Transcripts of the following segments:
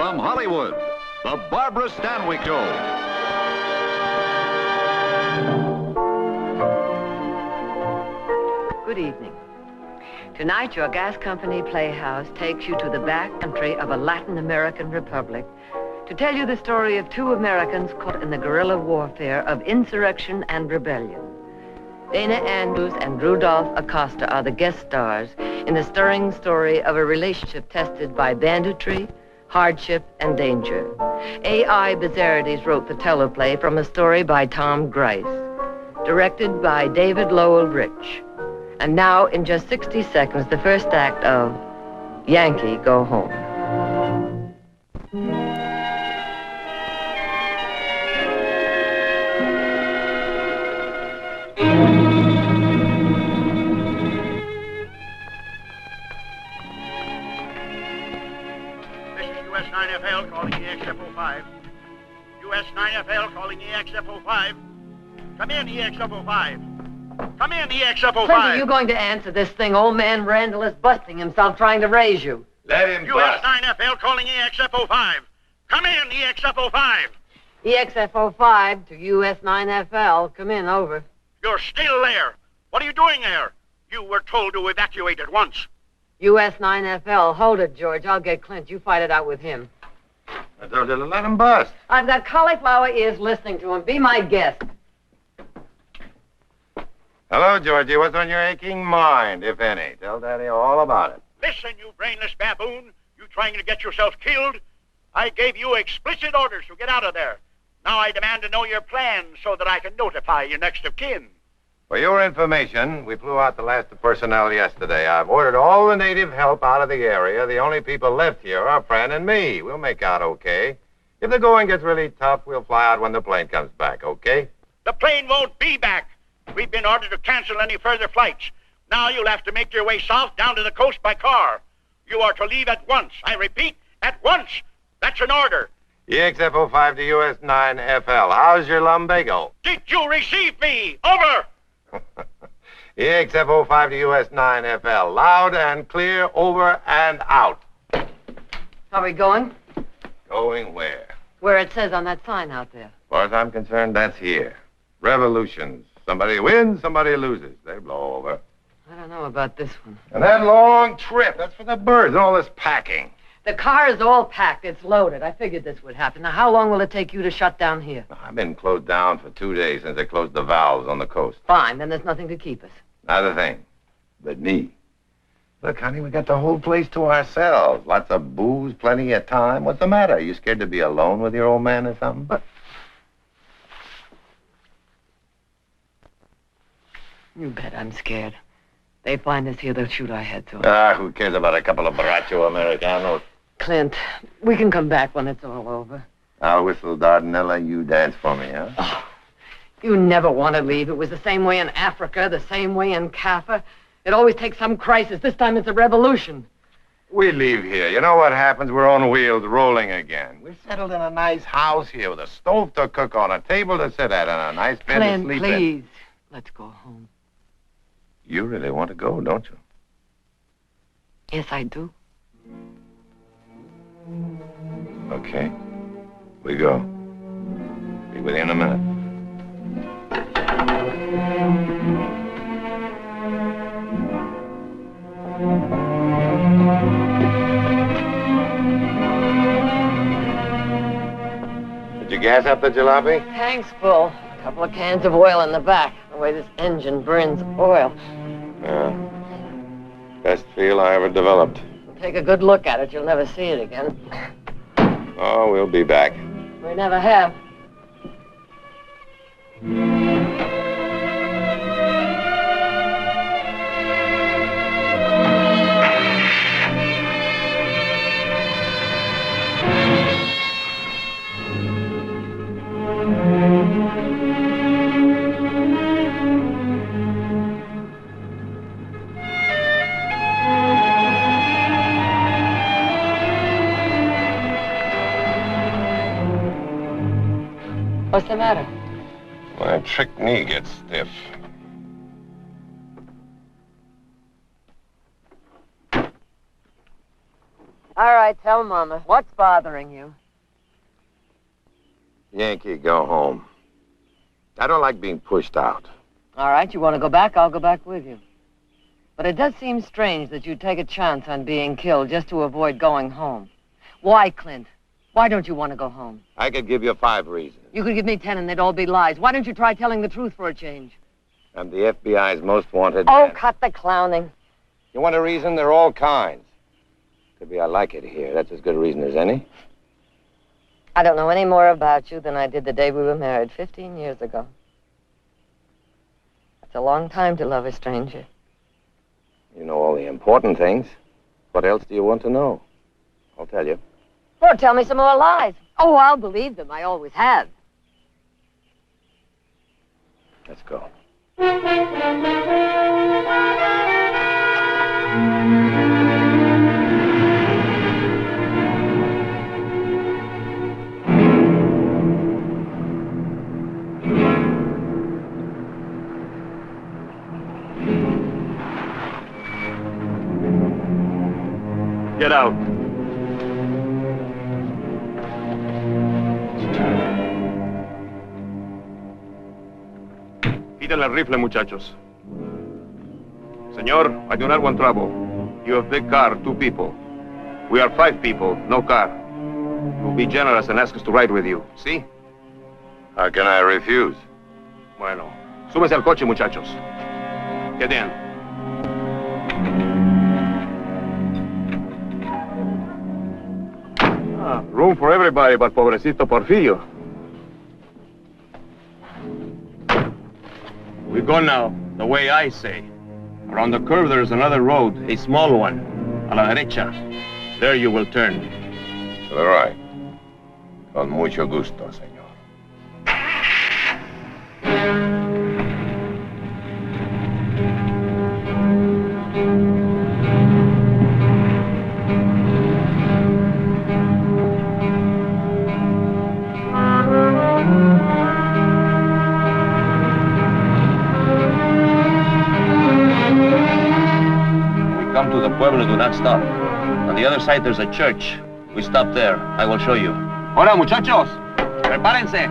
from Hollywood, the Barbara Stanwyck Show. Good evening. Tonight, your gas company playhouse takes you to the back country of a Latin American republic to tell you the story of two Americans caught in the guerrilla warfare of insurrection and rebellion. Dana Andrews and Rudolph Acosta are the guest stars in the stirring story of a relationship tested by banditry, hardship, and danger. A.I. Bizarrides wrote the teleplay from a story by Tom Grice, directed by David Lowell Rich. And now, in just 60 seconds, the first act of Yanqui, Go Home. US9FL calling EXF05. US9FL calling EXF05. Come in, EXF05. Come in, EXF05. Clint, are you going to answer this thing? Old man Randall is busting himself trying to raise you. Let him bust. US9FL calling EXF05. Come in, EXF05. EXF05 to US9FL. Come in, over. You're still there. What are you doing there? You were told to evacuate at once. US9FL. Hold it, George. I'll get Clint. You fight it out with him. I told you to let him bust. I've got cauliflower ears listening to him. Be my guest. Hello, Georgie. What's on your aching mind, if any? Tell Daddy all about it. Listen, you brainless baboon. You trying to get yourself killed? I gave you explicit orders to get out of there. Now I demand to know your plan so that I can notify your next of kin. For your information, we flew out the last of personnel yesterday. I've ordered all the native help out of the area. The only people left here are Fran and me. We'll make out okay. If the going gets really tough, we'll fly out when the plane comes back, okay? The plane won't be back. We've been ordered to cancel any further flights. Now you'll have to make your way south down to the coast by car. You are to leave at once. I repeat, at once. That's an order. EXF05 to US9FL. How's your lumbago? Did you receive me? Over. EXF05 to US9FL. Loud and clear, over and out. Are we going? Going where? Where it says on that sign out there. As far as I'm concerned, that's here. Revolutions. Somebody wins, somebody loses. They blow over. I don't know about this one. And that long trip, that's for the birds and all this packing. The car is all packed. It's loaded. I figured this would happen. Now, how long will it take you to shut down here? I've been closed down for 2 days since they closed the valves on the coast. Fine. Then there's nothing to keep us. Not a thing. But me. Look, honey, we got the whole place to ourselves. Lots of booze, plenty of time. What's the matter? Are you scared to be alone with your old man or something? But... You bet I'm scared. They find us here, they'll shoot our heads off. Ah, who cares about a couple of borracho Americanos? Clint, we can come back when it's all over. I'll whistle Dardanella, you dance for me, huh? Oh, you never want to leave. It was the same way in Africa, the same way in Kaffa. It always takes some crisis. This time it's a revolution. We leave here. You know what happens? We're on wheels, rolling again. We're settled in a nice house here with a stove to cook on, a table to sit at, and a nice bed to sleep in. Clint, please, let's go home. You really want to go, don't you? Yes, I do. Okay. We go. Be with you in a minute. Did you gas up the jalopy? Tank's full. A couple of cans of oil in the back. The way this engine burns oil. Yeah. Best feel I ever developed. Take a good look at it. You'll never see it again. Oh, we'll be back. We never have. What's the matter? My trick knee gets stiff. All right, tell Mama. What's bothering you? Yanqui, go home. I don't like being pushed out. All right, you want to go back? I'll go back with you. But it does seem strange that you'd take a chance on being killed just to avoid going home. Why, Clint? Why don't you want to go home? I could give you 5 reasons. You could give me 10 and they'd all be lies. Why don't you try telling the truth for a change? I'm the FBI's most wanted Oh, man. cut the clowning. You want a reason? There are all kinds. Could be I like it here. That's as good a reason as any. I don't know any more about you than I did the day we were married 15 years ago. That's a long time to love a stranger. You know all the important things. What else do you want to know? I'll tell you. Or tell me some more lies. Oh, I'll believe them. I always have. Let's go. Get out. Quiten el rifle, muchachos. Señor, I do not want trouble. You have big car, 2 people. We are 5 people, no car. You'll be generous and ask us to ride with you, see? How can I refuse? Bueno, súbese al coche, muchachos. Get in. Room for everybody but pobrecito Porfirio. We go now, the way I say. Around the curve there's another road, a small one. A la derecha. There you will turn. To the right. Con mucho gusto, señor. To the pueblo, do not stop. On the other side, there's a church. We stop there. I will show you. Hola, muchachos. Prepárense.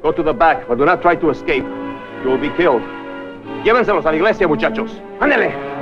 Go to the back, but do not try to escape. You will be killed. Llévenselos a la iglesia, muchachos. ¡Ándele!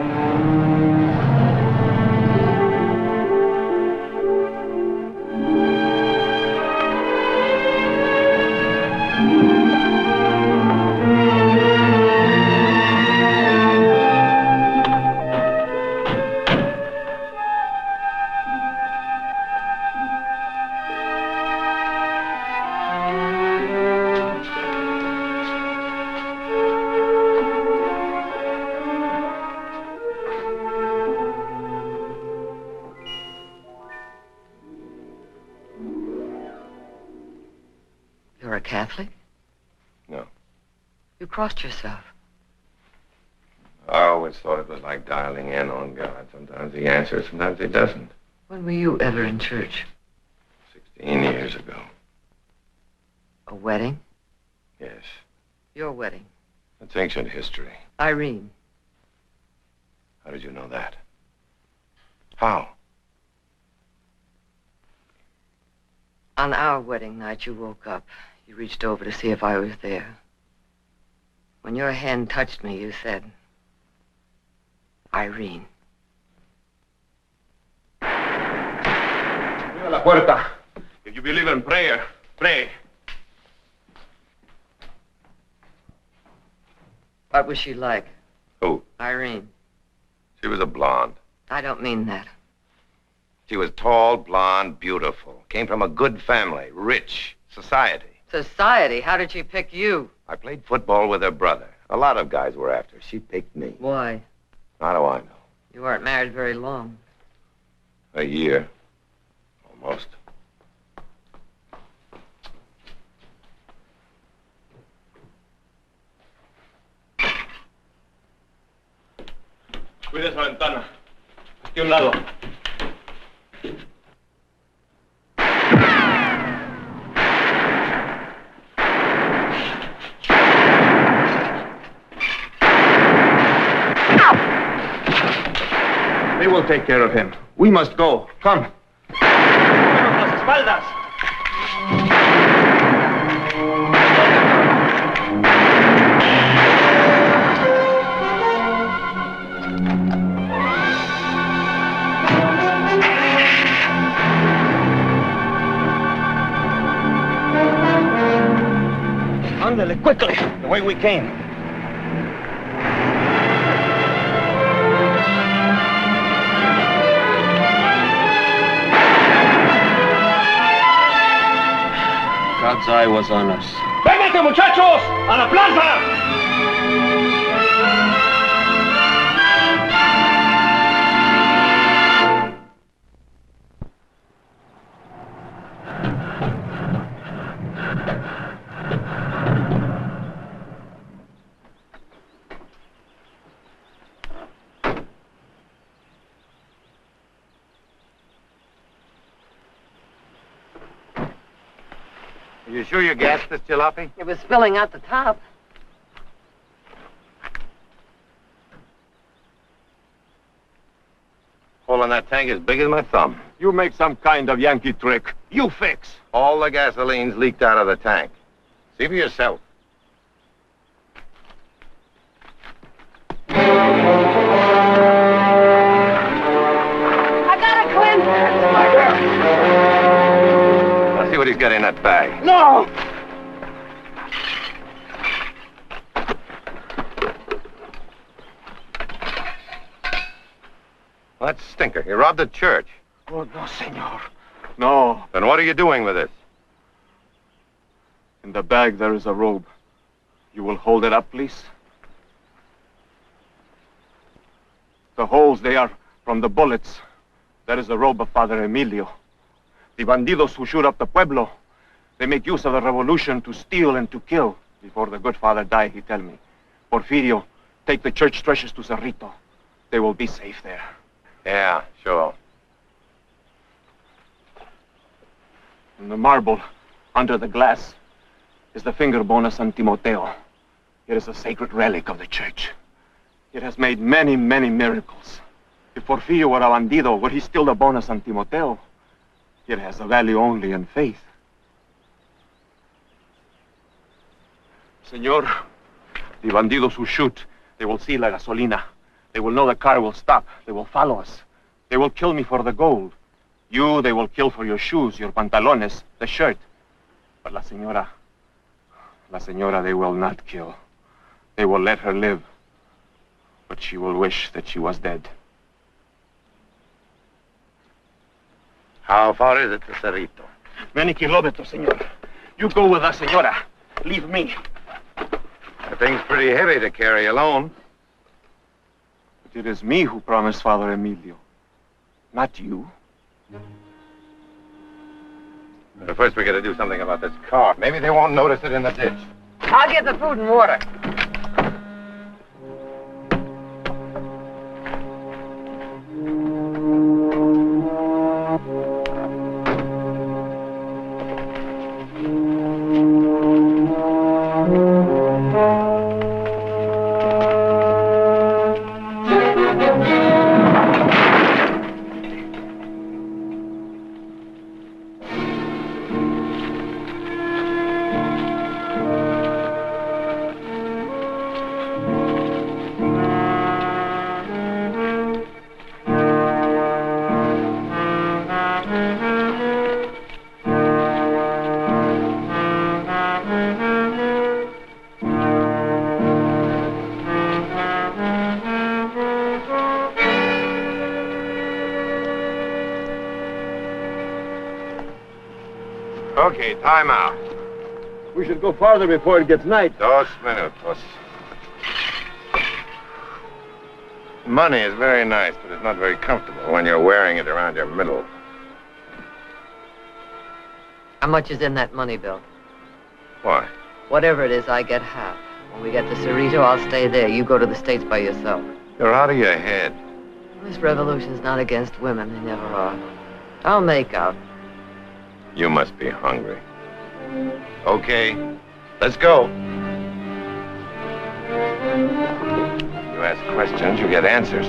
You're a Catholic? No. You crossed yourself. I always thought it was like dialing in on God. Sometimes he answers, sometimes he doesn't. When were you ever in church? 16 years ago. A wedding? Yes. Your wedding. That's ancient history. Irene. How did you know that? How? On our wedding night, you woke up. You reached over to see if I was there. When your hand touched me, you said, Irene. Mira la puerta. If you believe in prayer, pray. What was she like? Who? Irene. She was a blonde. I don't mean that. She was tall, blonde, beautiful. Came from a good family, rich, society. Society? How did she pick you? I played football with her brother. A lot of guys were after her. She picked me. Why? How do I know? You weren't married very long. A year. Almost. Cuide esa ventana. Aquí a un lado. They will take care of him. We must go. Come. Las espaldas. Ándale, quickly, the way we came. God's eye was on us. ¡Véngate, muchachos! ¡A la plaza! Are you sure you gassed this jalopy? It was spilling out the top. Hole in that tank is big as my thumb. You make some kind of Yankee trick. You fix. All the gasoline's leaked out of the tank. See for yourself. I got it, Clint! Let's see what he's got in that bag. No! Well, that's Stinker. He robbed a church. Oh, no, senor. No. Then what are you doing with this? In the bag, there is a robe. You will hold it up, please? The holes, they are from the bullets. That is the robe of Father Emilio. The bandidos who shoot up the pueblo, they make use of the revolution to steal and to kill. Before the good father died, he tell me, Porfirio, take the church treasures to Cerrito. They will be safe there. Yeah, sure. In the marble, under the glass, is the finger bone of San Timoteo. It is a sacred relic of the church. It has made many, many miracles. If Porfirio were a bandido, would he steal the bone of San Timoteo? It has a value only in faith. Senor, the bandidos who shoot, they will see la gasolina. They will know the car will stop. They will follow us. They will kill me for the gold. You, they will kill for your shoes, your pantalones, the shirt. But la señora, they will not kill. They will let her live. But she will wish that she was dead. How far is it to Cerrito? Many kilometers, senor. You go with us, señora. Leave me. The thing's pretty heavy to carry alone. But it is me who promised Father Emilio, not you. But first we gotta do something about this car. Maybe they won't notice it in the ditch. I'll get the food and water. Okay, time out. We should go farther before it gets night. 2 minutos. Money is very nice, but it's not very comfortable when you're wearing it around your middle. How much is in that money bill? Why? Whatever it is, I get half. When we get to Cerrito, I'll stay there. You go to the States by yourself. You're out of your head. This revolution's not against women. They never are. I'll make out. You must be hungry. Okay, let's go. You ask questions, you get answers.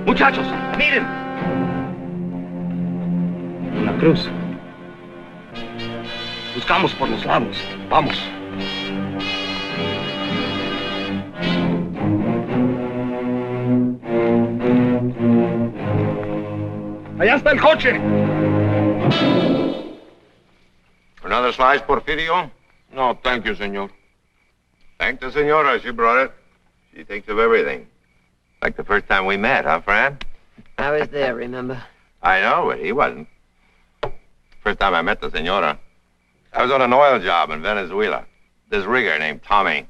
Muchachos, miren. Una cruz. Buscamos por los lados. Vamos. Allá está el coche. Another slice, Porfirio? No, thank you, senor. Thank the senora. She brought it. She thinks of everything. Like the first time we met, huh, Fran? I was there, remember? I know, but he wasn't. First time I met the senora, I was on an oil job in Venezuela. This rigger named Tommy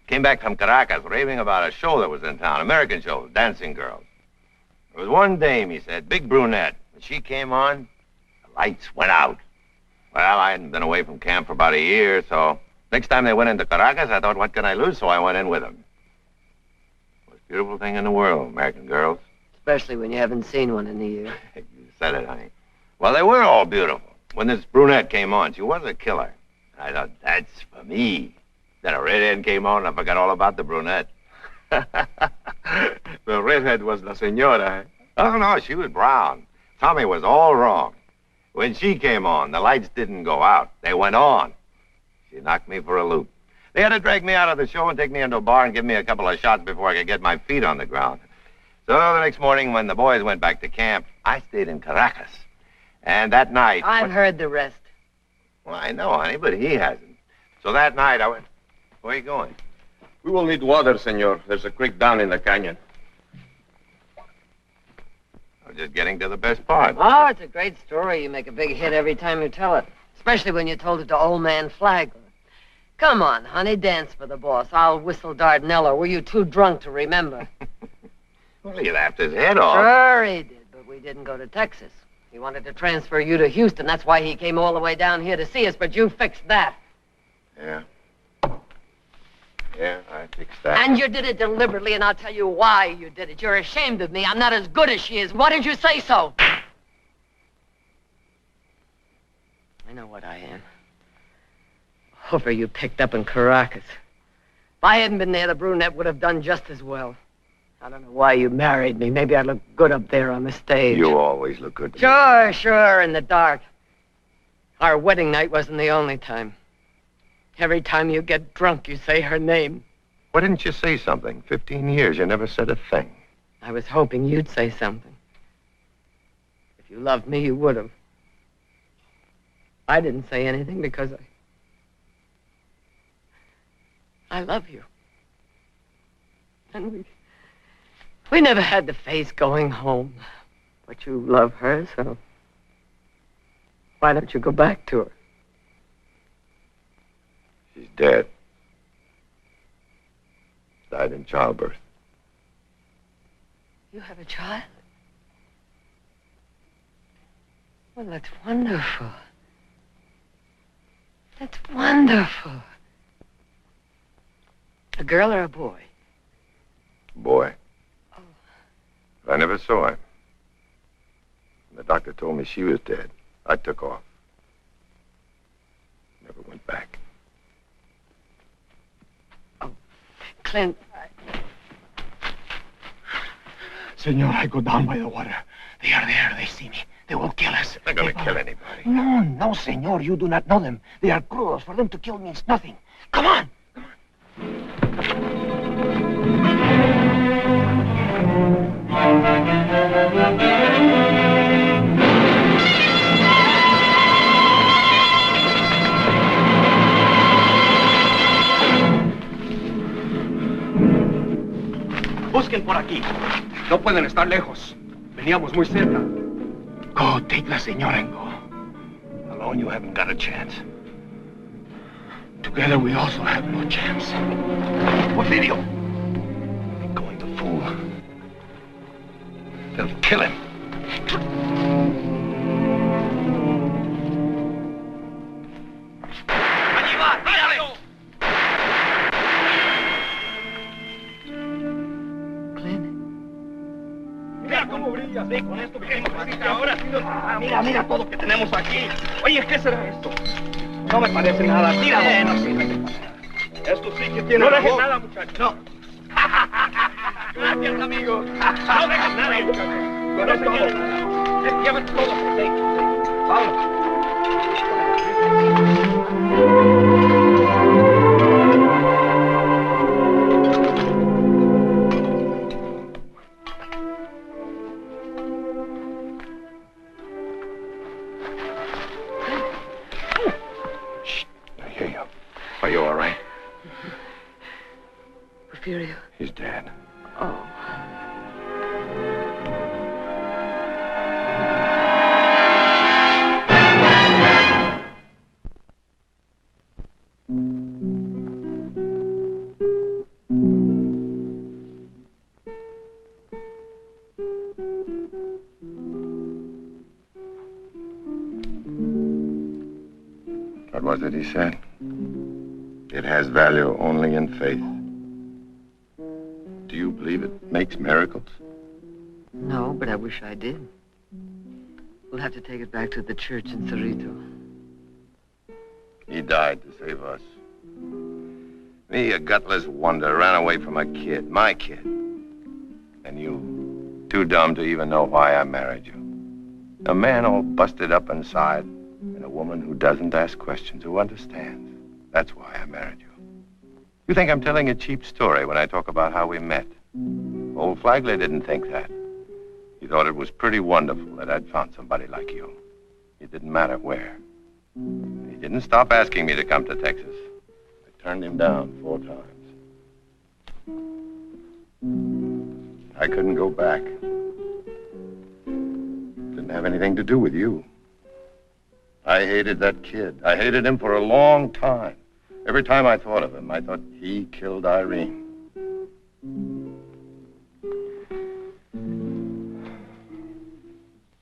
came back from Caracas raving about a show that was in town, American show, dancing girls. There was one dame, he said, big brunette. When she came on, the lights went out. Well, I hadn't been away from camp for about a year, so next time they went into Caracas, I thought, what can I lose? So I went in with them. Most beautiful thing in the world, American girls. Especially when you haven't seen one in a year. You said it, honey. Well, they were all beautiful. When this brunette came on, she was a killer. I thought, that's for me. Then a redhead came on, and I forgot all about the brunette. The redhead was la senora. Oh, no, she was brown. Tommy was all wrong. When she came on, the lights didn't go out. They went on. She knocked me for a loop. They had to drag me out of the show and take me into a bar and give me a couple of shots before I could get my feet on the ground. So the next morning, when the boys went back to camp, I stayed in Caracas. And that night... I've heard the rest. Well, I know, honey, but he hasn't. So that night, I went... Where are you going? We will need water, senor. There's a creek down in the canyon. I'm just getting to the best part. Oh, it's a great story. You make a big hit every time you tell it. Especially when you told it to old man Flagler. Come on, honey, dance for the boss. I'll whistle Dardanella. Were you too drunk to remember? Well, he laughed his head off. Sure he did, but we didn't go to Texas. He wanted to transfer you to Houston. That's why he came all the way down here to see us, but you fixed that. Yeah. Yeah, I fixed that. And you did it deliberately, and I'll tell you why you did it. You're ashamed of me. I'm not as good as she is. Why didn't you say so? I know what I am. Hoofer you picked up in Caracas. If I hadn't been there, the brunette would have done just as well. I don't know why you married me. Maybe I look good up there on the stage. You always look good to me. Sure, in the dark. Our wedding night wasn't the only time. Every time you get drunk, you say her name. Why didn't you say something? 15 years, you never said a thing. I was hoping you'd say something. If you loved me, you would have. I didn't say anything because I love you. And we never had the face going home. But you love her, so why don't you go back to her? She's dead. Died in childbirth. You have a child? Well, that's wonderful. That's wonderful. A girl or a boy? Boy. Oh. I never saw him. The doctor told me she was dead. I took off. Never went back. Clint, Senor, I go down by the water. They are there. They see me. They will kill us. They're going to kill anybody. No, senor. You do not know them. They are cruels. For them to kill means nothing. Come on. Busquen por aquí. No pueden estar lejos. Veníamos muy cerca. Go, take the señora and go. Alone, you haven't got a chance. Together, we also have no chance. Porfirio, they're going to fool. They'll kill him. Allí va, tírale. Mira cómo brillas, ve, con esto que tenemos aquí ahora. Mira todo lo que tenemos aquí. Oye, ¿qué será esto? No me parece nada. Tíralo. No sirve. Esto sí que tiene... No dejes nada, muchacho. No. Gracias, amigo. No dejes nada, muchacho. Con eso todo. Llévate todo. Sí. Vamos. Are you all right? Porfirio. He's dead. Oh. What was it he said? It has value only in faith. Do you believe it makes miracles? No, but I wish I did. We'll have to take it back to the church in Cerrito. He died to save us. Me, a gutless wonder, ran away from a kid, my kid. And you, too dumb to even know why I married you. A man all busted up inside, and a woman who doesn't ask questions, who understands. That's why I married you. You think I'm telling a cheap story when I talk about how we met? Old Flagley didn't think that. He thought it was pretty wonderful that I'd found somebody like you. It didn't matter where. He didn't stop asking me to come to Texas. I turned him down 4 times. I couldn't go back. Didn't have anything to do with you. I hated that kid. I hated him for a long time. Every time I thought of him, I thought he killed Irene.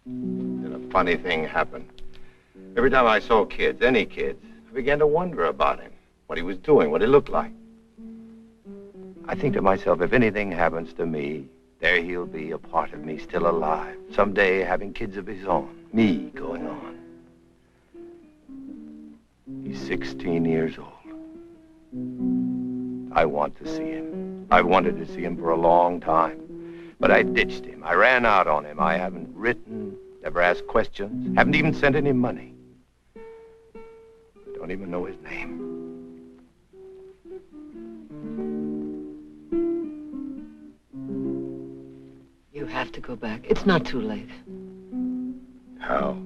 Then a funny thing happened. Every time I saw kids, any kids, I began to wonder about him, what he was doing, what he looked like. I think to myself, if anything happens to me, there he'll be, a part of me still alive, someday having kids of his own, me going on. He's 16 years old. I want to see him. I've wanted to see him for a long time. But I ditched him. I ran out on him. I haven't written, never asked questions, haven't even sent any money. I don't even know his name. You have to go back. It's not too late. How?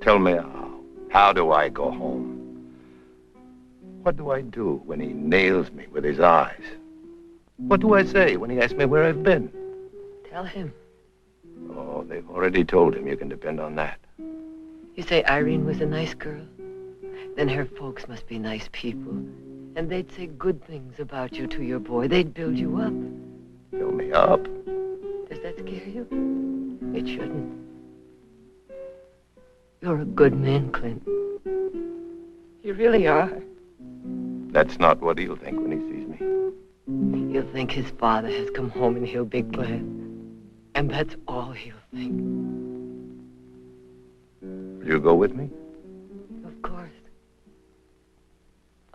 Tell me how. How do I go home? What do I do when he nails me with his eyes? What do I say when he asks me where I've been? Tell him. Oh, they've already told him. You can depend on that. You say Irene was a nice girl? Then her folks must be nice people. And they'd say good things about you to your boy. They'd build you up. Build me up? Does that scare you? It shouldn't. You're a good man, Clint. You really are. That's not what he'll think when he sees me. He'll think his father has come home and he'll be glad. And that's all he'll think. Will you go with me? Of course.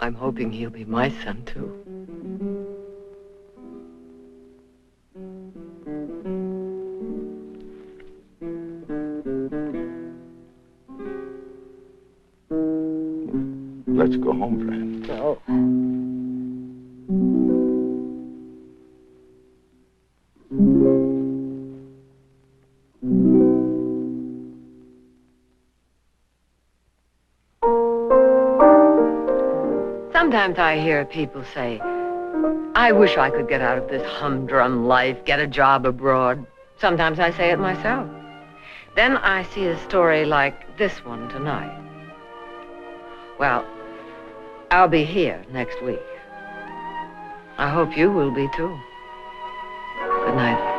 I'm hoping he'll be my son, too. Let's go home, friend. No. Sometimes I hear people say, I wish I could get out of this humdrum life, get a job abroad. Sometimes I say it myself. Then I see a story like this one tonight. Well, I'll be here next week. I hope you will be, too. Good night.